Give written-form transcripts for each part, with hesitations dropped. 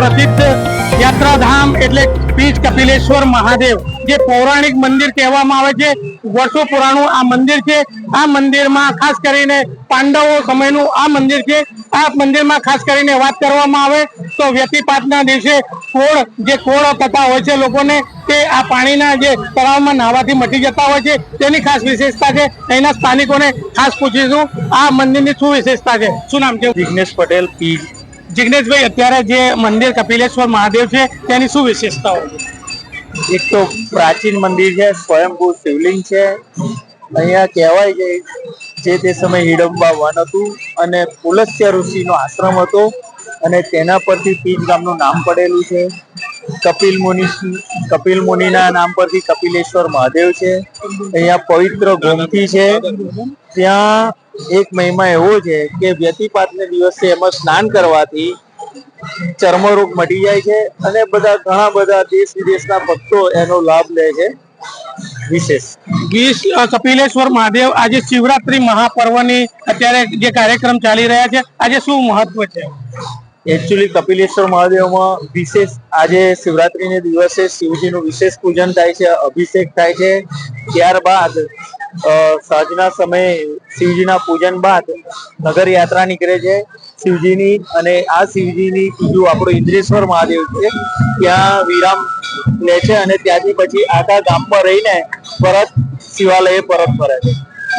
પ્રસિદ્ધ યાત્રાધામ એટલે પીચ કપિલેશ્વર મહાદેવ, જે પૌરાણિક મંદિર કહેવામાં આવે છે. વર્ષો પુરાણું આ મંદિર છે. આ મંદિરમાં ખાસ કરીને પાંડવો સમયનું આ મંદિર છે. આ મંદિરમાં ખાસ કરીને વાત કરવામાં આવે તો વ્યતિપાતના દિવસે કોળ થતા હોય છે લોકોને, તે આ પાણીના જે તળાવમાં નાહવાથી મટી જતા હોય છે, તેની ખાસ વિશેષતા છે. અહીંના સ્થાનિકોને ખાસ પૂછીશું આ મંદિરની શું વિશેષતા છે. શું નામ છે? જિગ્નેશ પટેલ પીજ. જિગ્નેશભાઈ, અત્યારે જે મંદિર કપિલેશ્વર મહાદેવ છે તેની શું વિશેષતાઓ છે? એક તો પ્રાચીન મંદિર છે, સ્વયંભૂ શિવલિંગ છે. અહીંયા કહેવાય છે જે તે સમય હિડમ્બા વન હતું અને પુલસ્ત્ય ઋષિનો આશ્રમ હતો અને તેના પરથી પીજ ગામનું નામ પડેલું છે. કપિલ મુનિના નામ પરથી કપિલેશ્વર મહાદેવ છે. અહીંયા પવિત્ર ગોમતી છે. ત્યાં એક મહિમા એવો છે કે વ્યતિપાતને દિવસે એમાં સ્નાન કરવાથી ચર્મરોગ મટી જાય છે અને ઘણા બધા દેશ વિદેશના ભક્તો એનો લાભ લે છે. વિશેષ કપિલેશ્વર મહાદેવ આજે શિવરાત્રી મહાપર્વની અત્યારે જે કાર્યક્રમ ચાલી રહ્યા છે, આજે શું મહત્વ છે? એકચ્યુઅલી કપિલેશ્વર મહાદેવમાં વિશેષ આજે શિવરાત્રીને દિવસે શિવજીનું વિશેષ પૂજન થાય છે, અભિષેક થાય છે. ત્યારબાદ સાંજના સમયે શિવજીના પૂજન બાદ નગર યાત્રા નીકળે છે શિવજીની, અને આ શિવજીની બીજું આપણું ઇન્દ્રેશ્વર મહાદેવ છે, ત્યાં વિરામ લે છે અને ત્યાંથી પછી આખા ગામમાં રહીને પરત શિવાલયે પરત ફરે છે.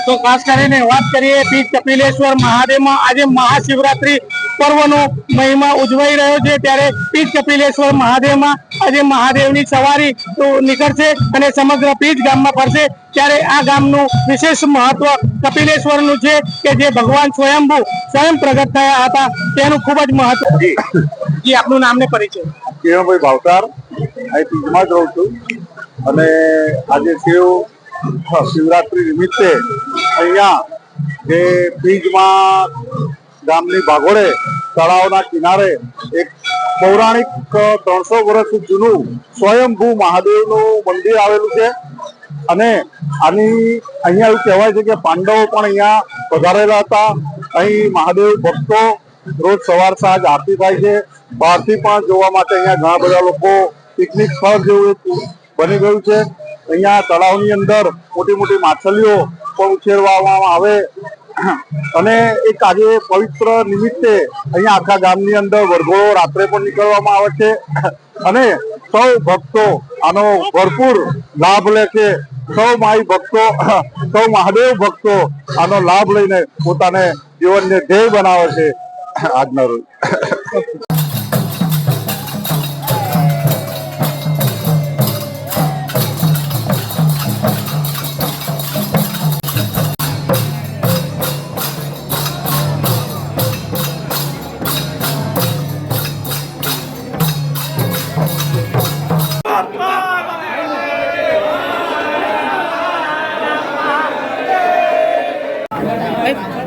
તો ખાસ કરીને વાત કરીએ પીચ કપિલેશ્વર મહાદેવમાં આજે મહાશિવરાત્રી પર્વનો મહિમા ઉજવાઈ રહ્યો છે, ત્યારે પીચ કપિલેશ્વર મહાદેવમાં આજે મહાદેવની સવારી નીકળશે અને સમગ્ર પીચ ગામમાં ફરશે. ત્યારે આ ગામનું વિશેષ મહત્વ કપિલેશ્વરનું છે કે જે ભગવાન સ્વયં પ્રગટ થયા હતા, તેનું ખૂબ જ મહત્વ. જી, આપનું નામ ને પરિચય? કિરણભાઈ ભાવસાર, અહીં પીજમાં જ રહું છું અને આજે શિવરાત્રી નિમિત્તે અહીંયા જે પીજમાં ગામની ભાગોળે તળાવના કિનારે એક પૌરાણિક 300 વર્ષ જૂનું સ્વયંભૂ મહાદેવનું મંદિર આવેલું છે અને અહીંયા એવું કહેવાય છે કે પાંડવો પણ અહીંયા પધારેલા હતા. અહીં મહાદેવ ભક્તો રોજ સવાર સાંજ આરતી થાય છે. બહારથી પણ જોવા માટે અહીંયા ઘણા બધા લોકો પિકનિક સ્થળ જેવું બની ગયું છે. અહીંયા તળાવની અંદર મોટી મોટી માછલીઓ પણ ઉછેરવામાં આવે અને એક આજે પવિત્ર નિમિત્તે અહીંયા આખા ગામની અંદર વરઘોડો રાત્રે પણ નીકળવામાં આવે છે અને સૌ ભક્તો આનો ભરપૂર લાભ લે છે. સૌ મહાદેવ ભક્તો આનો લાભ લઈને પોતાને જીવનને ધ્યેય બનાવે છે. આજના રોજ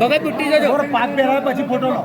ભગત બુટ્ટી જજો, 5 પહેરાવે પછી ફોટો લો.